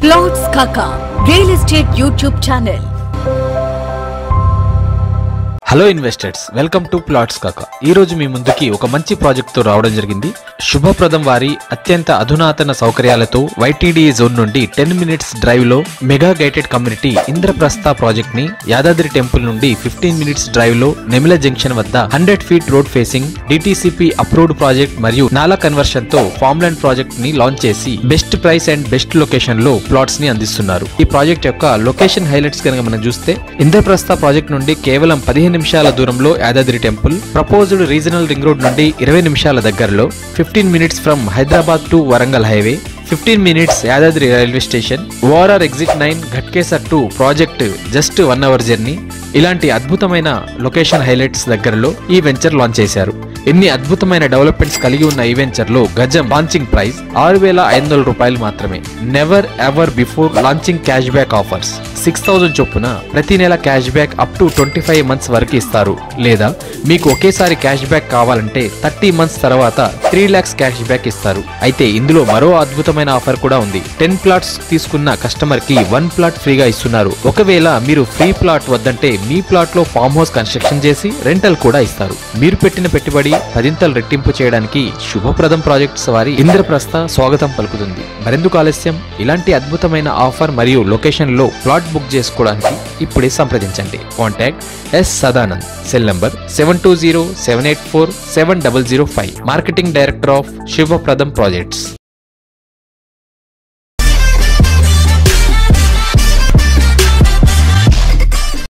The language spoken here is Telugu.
Plots Kaka Real Estate YouTube channel. Hello investors, welcome to plots కాకా. ఈ రోజు మీ ముందుకి ఒక మంచి ప్రాజెక్ట్ తో రావడం జరిగింది. శుభప్రదం వారి అత్యంత అధునాతన సౌకర్యాలతో YTD జోన్ నుండి 10 మినిట్స్ డ్రైవ్ లో mega gated community Indraprastha project ని యాదాద్రి టెంపుల్ నుండి 15 మినిట్స్ డ్రైవ్ లో నెమిల జంక్షన్ వద్ద 100 feet road facing DTCP approved project మరియు నాలా కన్వర్షన్ తో ఫార్మ్లాండ్ ప్రాజెక్ట్ ని లాంచ్ చేసి best price and best location లో ప్లాట్స్ ని అందిస్తున్నారు. ఈ ప్రాజెక్ట్ యొక్క లొకేషన్ హైలైట్స్ కనుక మనం చూస్తే, ఇంద్రప్రస్థ ప్రాజెక్ట్ నుండి కేవలం 15 నిమిషాల దూరంలో Yadadri temple, proposed regional ring road నుండి 20 నిమిషాల దగ్గరలో, 15 minutes from Hyderabad to Warangal highway, 15 minutes Yadadri railway station, ORR exit 9 Ghatkesar to project just 1 hour journey. ఇలాంటి అద్భుతమైన లొకేషన్ హైలైట్స్ దగ్గరలో ఈ వెంచర్ లాంచ్ చేశారు. ఇన్ని అద్భుతమైన డెవలప్మెంట్స్ కలిగి ఉన్న ఈ వెంచర్ లో గజం లాంచింగ్ ప్రైస్ 6,500 రూపాయలు మాత్రమే. Never ever before launching cash back offers 6,000 చొప్పున ప్రతి నెల cash back up to 25 months వరకు ఇస్తారు. లేదా మీకు ఒకేసారి క్యాష్ బ్యాక్ కావాలంటే 30 మంత్స్ తర్వాత 3 lakhs క్యాష్ బ్యాక్ ఇస్తారు. అయితే ఇందులో మరో అద్భుతమైన ఆఫర్ కూడా ఉంది. 10 ప్లాట్స్ తీసుకున్న కస్టమర్ కి 1 ప్లాట్ ఫ్రీగా ఇస్తున్నారు. ఒకవేళ మీరు ఫ్రీ ప్లాట్ వద్దంటే మీ ప్లాట్ లో ఫామ్ హౌస్ కన్స్ట్రక్షన్ చేసి రెంటల్ కూడా ఇస్తారు. మీరు పెట్టిన పెట్టుబడి 10ంతలు రెట్టింపు చేయడానికి శుభప్రదం ప్రాజెక్ట్స్ వారి ఇంద్రప్రస్థ స్వాగతం పలుకుతుంది. మరెందుకు ఆలస్యం? ఇలాంటి అద్భుతమైన ఆఫర్ మరియు లొకేషన్ లో ప్లాట్ బుక్ చేసుకోవడానికి ఇప్పుడే సంప్రదించండి. Contact S Sadanand, cell number 7207847005, marketing director of Shubhapradam projects.